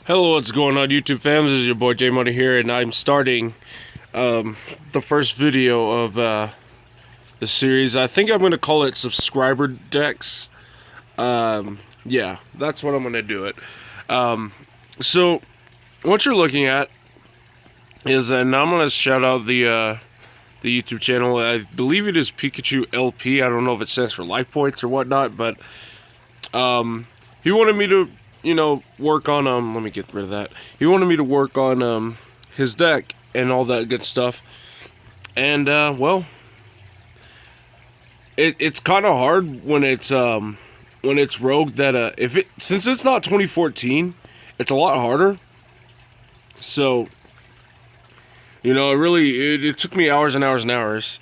Hello, what's going on, YouTube fam? This is your boy J Money here, and I'm starting the first video of the series. I think I'm going to call it subscriber decks. Yeah, that's what I'm going to do it. So what you're looking at is, and I'm going to shout out the YouTube channel. I believe it is Pikachu LP. I don't know if it stands for life points or whatnot, but he wanted me to work on let me get rid of that. He wanted me to work on his deck and all that good stuff. And well, it's kind of hard when it's rogue that since it's not 2014, it's a lot harder. So it took me hours and hours and hours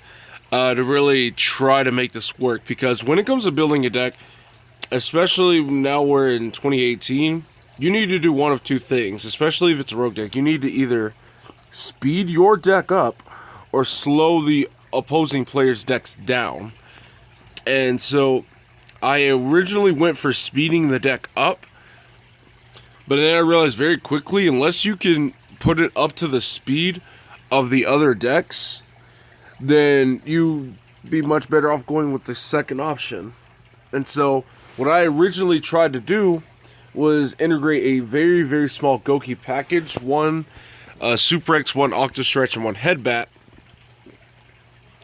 to really try to make this work, because when it comes to building a deck, especially now we're in 2018, you need to do one of two things, especially if it's a rogue deck. You need to either speed your deck up or slow the opposing player's decks down. And so I originally went for speeding the deck up, but then I realized very quickly, unless you can put it up to the speed of the other decks, then you'd be much better off going with the second option. And so what I originally tried to do was integrate a very, very small Goki package, one Super X, one Octostretch, and one Headbat.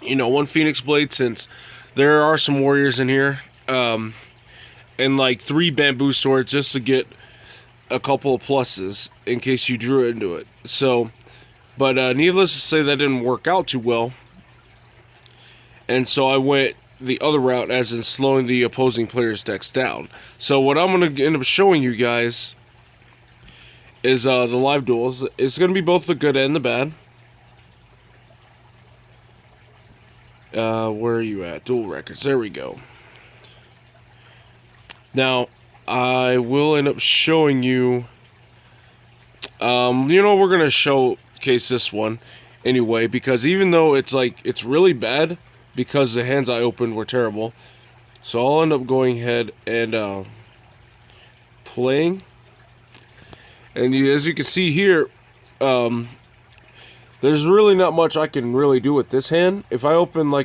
One Phoenix Blade, since there are some warriors in here, and like 3 bamboo swords just to get a couple of pluses in case you drew into it. So, but needless to say, that didn't work out too well. And so I went the other route, as in slowing the opposing player's decks down. So what I'm going to end up showing you guys is the live duels. It's going to be both the good and the bad. Where are you at? Duel records. There we go. Now, I will end up showing you, we're going to showcase this one anyway, because even though it's really bad, because the hands I opened were terrible. So I'll end up going ahead and playing. And as you can see here, there's really not much I can really do with this hand. If I open I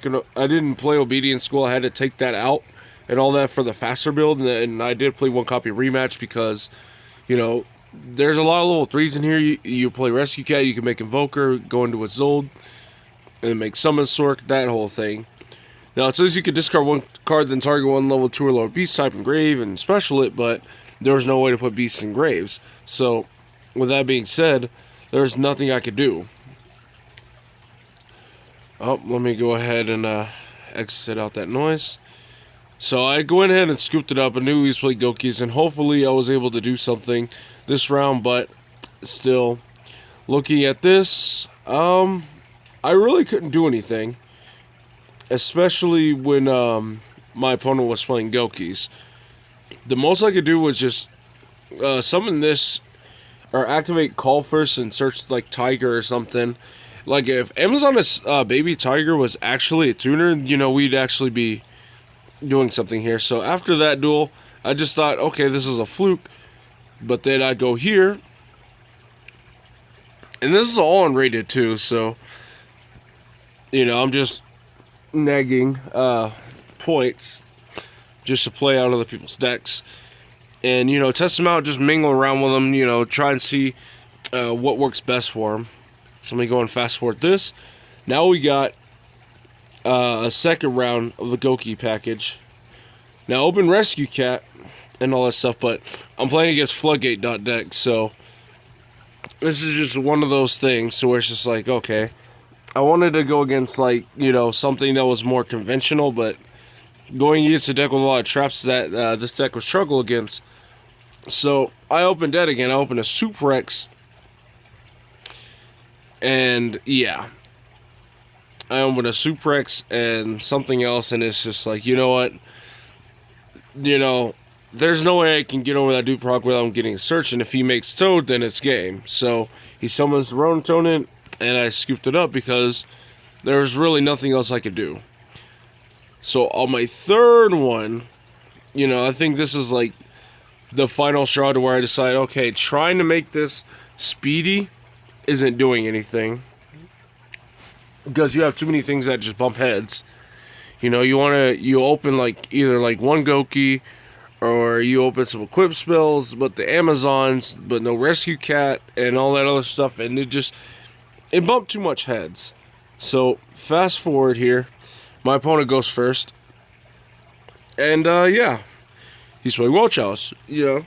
didn't play Obedience School, I had to take that out and all that for the faster build. And I did play one copy rematch because, there's a lot of level 3s in here. You play Rescue Cat, you can make Invoker, go into a Zold, and make Summon Sork, that whole thing. Now it says you could discard one card, then target one level 2 or lower beast type and grave and special it, but there was no way to put beasts in graves. So with that being said, there's nothing I could do. Oh, let me go ahead and exit out that noise. So I go ahead and scooped it up. I knew he was playing Gokis, and hopefully I was able to do something this round, but still, looking at this, I really couldn't do anything, especially when my opponent was playing Gokis. The most I could do was just summon this, or activate Call First and search like Tiger or something. Like if Amazon's Baby Tiger was actually a tuner, we'd actually be doing something here. So after that duel, I just thought, okay, this is a fluke. But then I go here, and this is all unrated too, so I'm just nagging points just to play out other people's decks. And, test them out, just mingle around with them, try and see what works best for them. So let me go and fast forward this. Now we got a second round of the Goki package. Now open Rescue Cat and all that stuff, but I'm playing against Floodgate deck, so this is just one of those things to where it's just like, okay, I wanted to go against something that was more conventional, but going against a deck with a lot of traps that this deck would struggle against. So I opened that again. I opened a Super X, and yeah, I opened a Super X and something else, and it's just like, you know what, there's no way I can get over that Duke proc without him getting a search, and if he makes Toad, then it's game. So he summons the Rotonin, and I scooped it up because there was really nothing else I could do. So on my third one, I think this is like the final straw to where I decided, okay, trying to make this speedy isn't doing anything. Because you have too many things that just bump heads. You know, you open like either like one Goki, or you open some equip spells, but the Amazons, but no rescue cat and all that other stuff, and it bumped too much heads. So fast forward here, my opponent goes first, and yeah, he's playing Welch House. You know,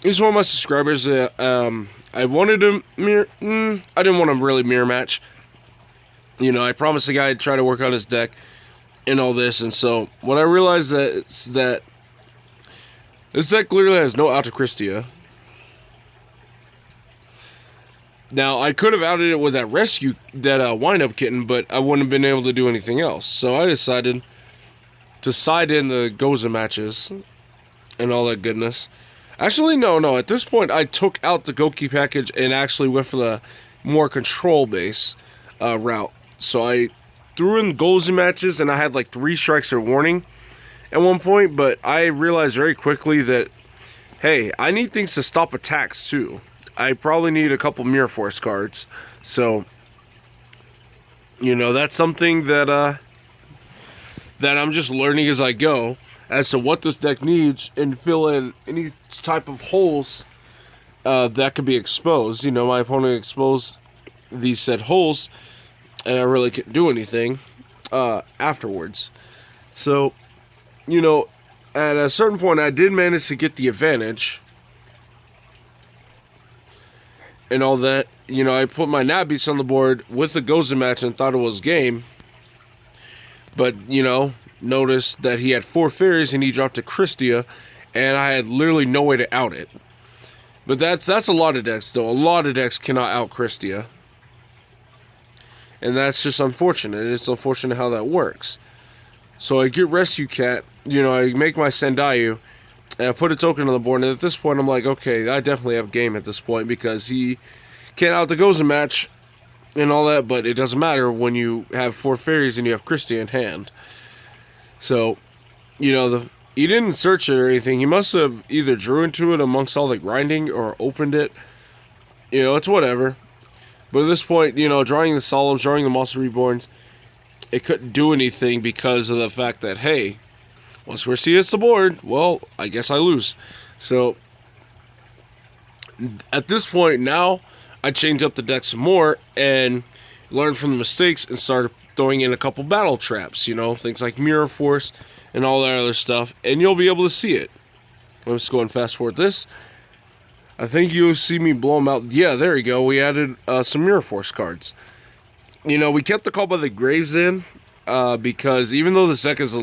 he's one of my subscribers. I wanted him I didn't want him really mirror match. You know, I promised the guy I'd try to work on his deck and all this, and so what I realized is that this deck clearly has no Autocristia. Now, I could have outed it with that wind-up kitten, but I wouldn't have been able to do anything else. So I decided to side in the Goza matches and all that goodness. Actually, no. At this point, I took out the Goki package and actually went for the more control-base route. So I threw in Goza matches, and I had like 3 strikes or warning at one point, but I realized very quickly that, hey, I need things to stop attacks too. I probably need a couple Mirror Force cards. So, you know, that's something that that I'm just learning as I go as to what this deck needs and fill in any type of holes that could be exposed. You know, my opponent exposed these said holes, and I really couldn't do anything afterwards. So, you know, at a certain point, I did manage to get the advantage and all that. You know, I put my Nat Beast on the board with the Goza match and thought it was game. But, you know, noticed that he had 4 fairies and he dropped a Christia, and I had literally no way to out it. But that's a lot of decks, though. A lot of decks cannot out Christia. And that's just unfortunate. It's unfortunate how that works. So I get Rescue Cat, you know, I make my Sendayu, and I put a token on the board, and at this point I'm like, okay, I definitely have game at this point, because he can't out the Goza match and all that, but it doesn't matter when you have 4 fairies and you have Christie in hand. So, you know, he didn't search it or anything. He must have either drew into it amongst all the grinding or opened it. You know, it's whatever. But at this point, you know, drawing the Solemns, drawing the Monster Reborns, it couldn't do anything because of the fact that, hey, once Christie hits the board, well, I guess I lose. So, at this point now, I change up the deck some more and learn from the mistakes and start throwing in a couple battle traps, you know, things like Mirror Force and all that other stuff, and you'll be able to see it. Let's go and fast forward this. I think you'll see me blow them out. Yeah, there you go. We added some Mirror Force cards. You know, we kept the Call by the Graves in because even though this deck is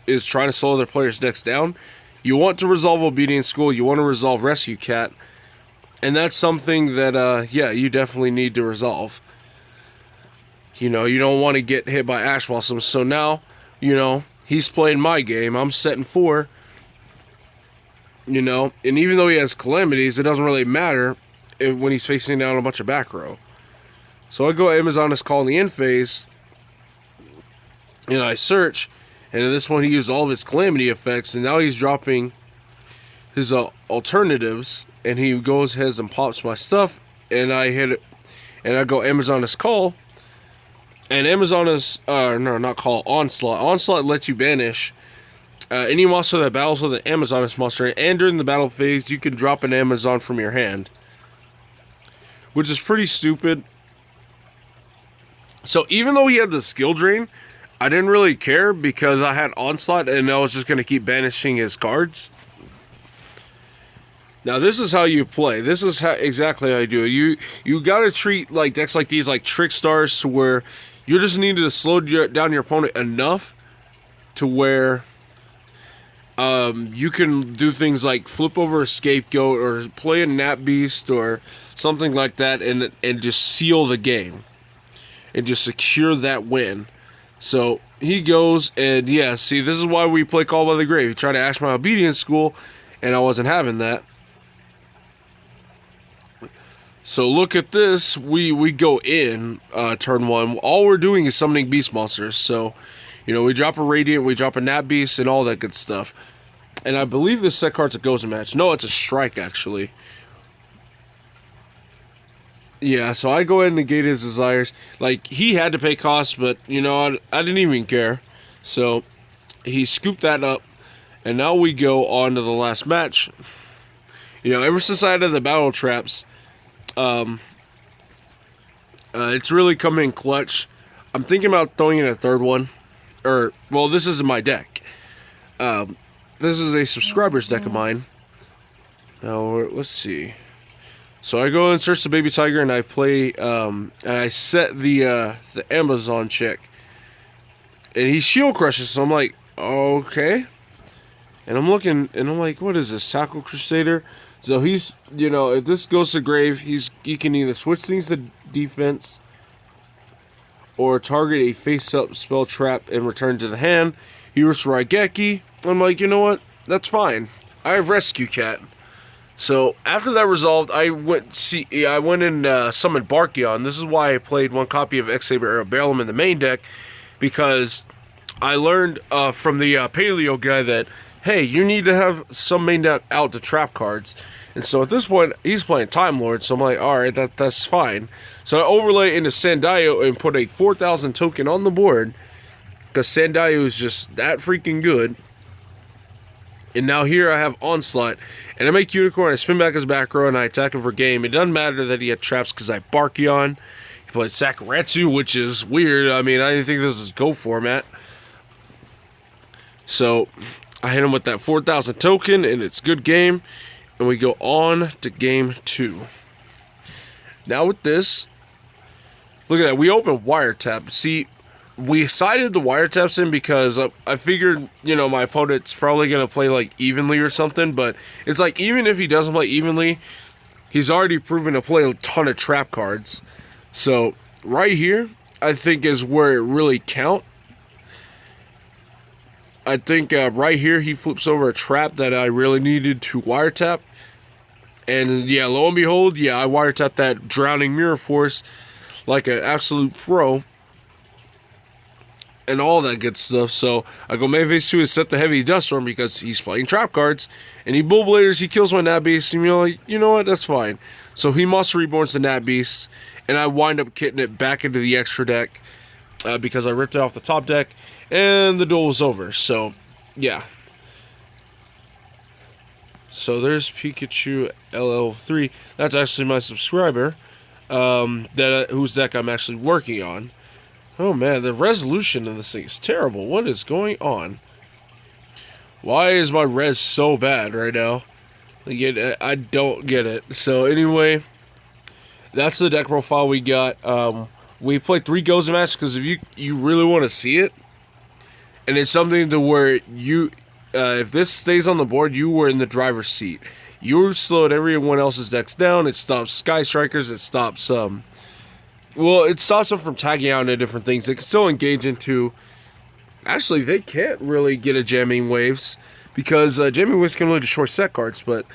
is trying to slow their players' decks down, you want to resolve Obedience School, you want to resolve Rescue Cat, and that's something that, yeah, you definitely need to resolve. You know, you don't want to get hit by Ash Blossoms. So now, you know, he's playing my game. I'm setting 4. You know, and even though he has Calamities, it doesn't really matter when he's facing down a bunch of back row. So I go Amazoness Call in the end phase, and I search, and in this one he used all of his Calamity effects, and now he's dropping his alternatives, and he goes ahead and pops my stuff, and I hit it, and I go Amazoness Call, and Amazoness, no, not Call, Onslaught. Onslaught lets you banish any monster that battles with an Amazoness monster, and during the battle phase, you can drop an Amazon from your hand, which is pretty stupid. So even though he had the skill drain, I didn't really care because I had Onslaught and I was just going to keep banishing his cards. Now this is how you play. This is exactly how you do it. You got to treat like decks like these like Trick Stars, to where you just need to slow down your opponent enough to where you can do things like flip over a Scapegoat or play a Nat Beast or something like that, and just seal the game and just secure that win. So he goes, and yeah, see, this is why we play Call by the Grave. He tried to Ash my Obedience School, and I wasn't having that. So look at this. We go in turn 1. All we're doing is summoning beast monsters. So, you know, we drop a Radiant, we drop a Nat Beast, and all that good stuff. And I believe this set card's a Gozen match. No, it's a strike, actually. Yeah, so I go ahead and negate his desires. Like, he had to pay costs, but, you know, I didn't even care. So, he scooped that up. And now we go on to the last match. You know, ever since I added the battle traps, it's really come in clutch. I'm thinking about throwing in a third one. Or, well, this isn't my deck. This is a subscriber's deck of mine. Now, let's see. So I go and search the baby tiger, and I play, and I set the Amazon chick. And he shield crushes, so I'm like, okay. And I'm looking, and I'm like, what is this, Tackle Crusader? So he's, you know, if this goes to grave, he can either switch things to defense, or target a face-up spell trap and return to the hand. He was Raigeki. I'm like, you know what? That's fine. I have Rescue Cat. So after that resolved, I went and summoned Barkion. This is why I played one copy of X-Saber Barrelum in the main deck, because I learned from the Paleo guy that, hey, you need to have some main deck out to trap cards. And so at this point, he's playing Time Lord, so I'm like, alright, that's fine. So I overlay into Sandaio and put a 4,000 token on the board, because Sandaio is just that freaking good. And now here I have Onslaught, and I make Unicorn, I spin back his back row, and I attack him for game. It doesn't matter that he had traps, because I Barkion. He played Sakuretsu, which is weird. I mean, I didn't think this was Go format. So I hit him with that 4,000 token, and it's good game. And we go on to game 2. Now with this, look at that. We open Wiretap. See, we sided the Wiretaps in because I figured, you know, my opponent's probably going to play like evenly or something. But it's like, even if he doesn't play evenly, he's already proven to play a ton of trap cards. So right here, I think is where it really counts. I think right here he flips over a trap that I really needed to wiretap. And yeah, lo and behold, yeah, I wiretapped that Drowning Mirror Force like an absolute pro. And all that good stuff. So I go main phase 2 and set the Heavy Dust Storm because he's playing trap cards. And he Bull Bladers, he kills my Nat Beast. And you're like, you know what, that's fine. So he Monster Reborns the Nat Beast. And I wind up kitting it back into the extra deck. Because I ripped it off the top deck. And the duel was over. So, yeah. So there's Pikachu LL3. That's actually my subscriber. Whose deck I'm actually working on. Oh man, the resolution in this thing is terrible. What is going on? Why is my res so bad right now? I don't get it. So anyway, that's the deck profile we got. We played 3 Gozen matches because if you really want to see it, and it's something to where you, if this stays on the board, you were in the driver's seat. You slowed everyone else's decks down. It stops Sky Strikers. It stops well, it stops them from tagging out into different things. They can still engage into. Actually, they can't really get a Jamming Waves because Jamming Waves can only destroy set cards. But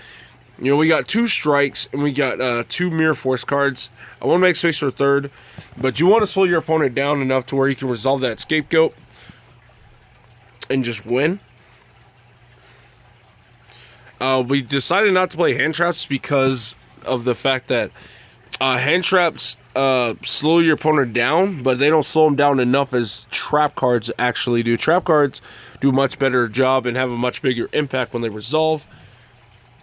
you know, we got 2 strikes and we got 2 Mirror Force cards. I want to make space for a third, but you want to slow your opponent down enough to where you can resolve that Scapegoat and just win. We decided not to play hand traps because of the fact that hand traps slow your opponent down, but they don't slow them down enough as trap cards actually do. Trap cards do a much better job and have a much bigger impact when they resolve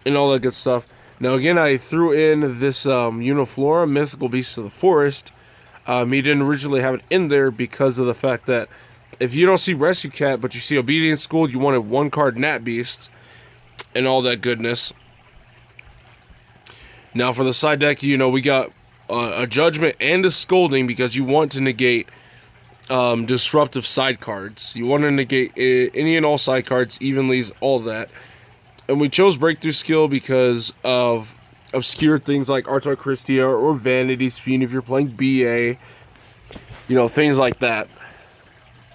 and all that good stuff. Now again, I threw in this Uniflora, Mythical Beasts of the Forest. He didn't originally have it in there because of the fact that if you don't see Rescue Cat, but you see Obedience School, you wanted 1 card Nat Beast and all that goodness. Now for the side deck, you know, we got a Judgment and a Scolding because you want to negate disruptive side cards. You want to negate any and all side cards, evenlies, all that. And we chose Breakthrough Skill because of obscure things like Artois Christia or Vanity's Fiend if you're playing BA. You know, things like that.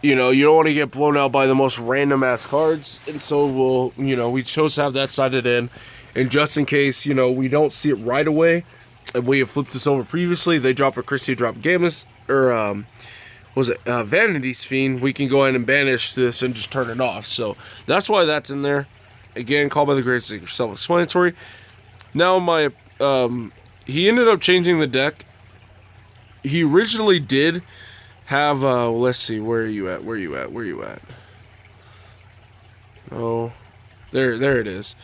You know, you don't want to get blown out by the most random ass cards. And so we chose to have that sided in. And just in case, you know, we don't see it right away, and we have flipped this over previously, they drop a Christie, drop Gammas, or, Vanity's Fiend, we can go ahead and banish this and just turn it off. So, that's why that's in there. Again, Call by the Great, self-explanatory. Now my he ended up changing the deck. He originally did have let's see, where are you at? Oh, there it is.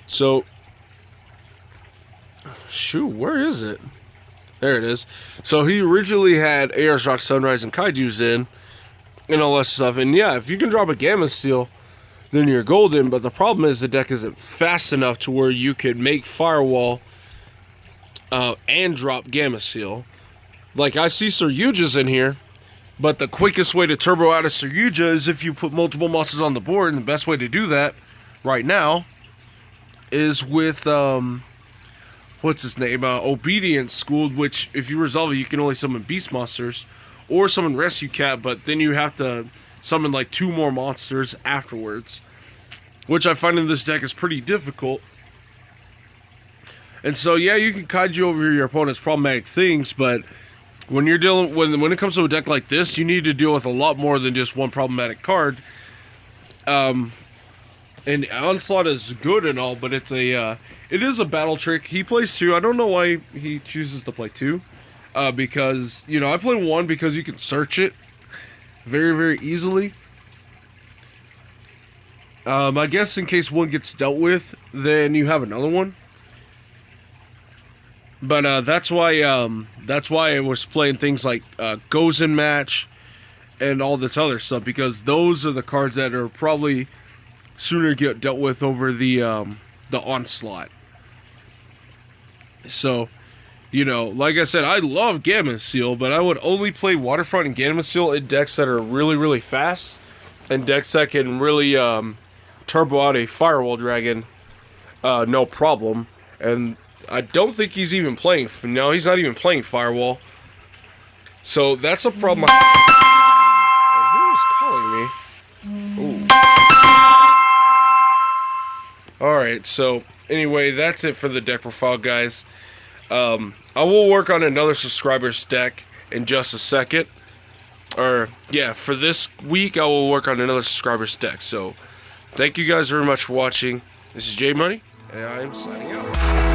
So shoot, where is it? There it is. So he originally had AR's Rock Sunrise and Kaiju's in and all that stuff. And yeah, if you can drop a Gamma Seal, then you're golden. But the problem is the deck isn't fast enough to where you could make Firewall and drop Gamma Seal. Like, I see Saryuja's in here, but the quickest way to turbo out a Saryuja is if you put multiple monsters on the board, and the best way to do that right now is with, what's his name? Obedience School, which, if you resolve it, you can only summon Beast Monsters, or summon Rescue Cat, but then you have to summon, like, 2 more monsters afterwards, which I find in this deck is pretty difficult. And so, yeah, you can kaiju over your opponent's problematic things, but when you're dealing when it comes to a deck like this, you need to deal with a lot more than just one problematic card. And Onslaught is good and all, but it is a battle trick. He plays 2. I don't know why he chooses to play 2. Because, you know, I play 1 because you can search it very, very easily. I guess in case 1 gets dealt with, then you have another one. But that's why I was playing things like Gozen Match and all this other stuff, because those are the cards that are probably sooner get dealt with over the Onslaught. So, you know, like I said, I love Gamma Seal, but I would only play Waterfront and Gamma Seal in decks that are really, really fast, and decks that can really turbo out a Firewall Dragon, no problem. And I don't think he's even playing. No, he's not even playing Firewall. So that's a problem. Who is calling me? Ooh. Alright, so anyway, that's it for the deck profile, guys. I will work on another subscriber's deck in just a second. Or, yeah, for this week, I will work on another subscriber's deck. So, thank you guys very much for watching. This is J Money, and I am signing out.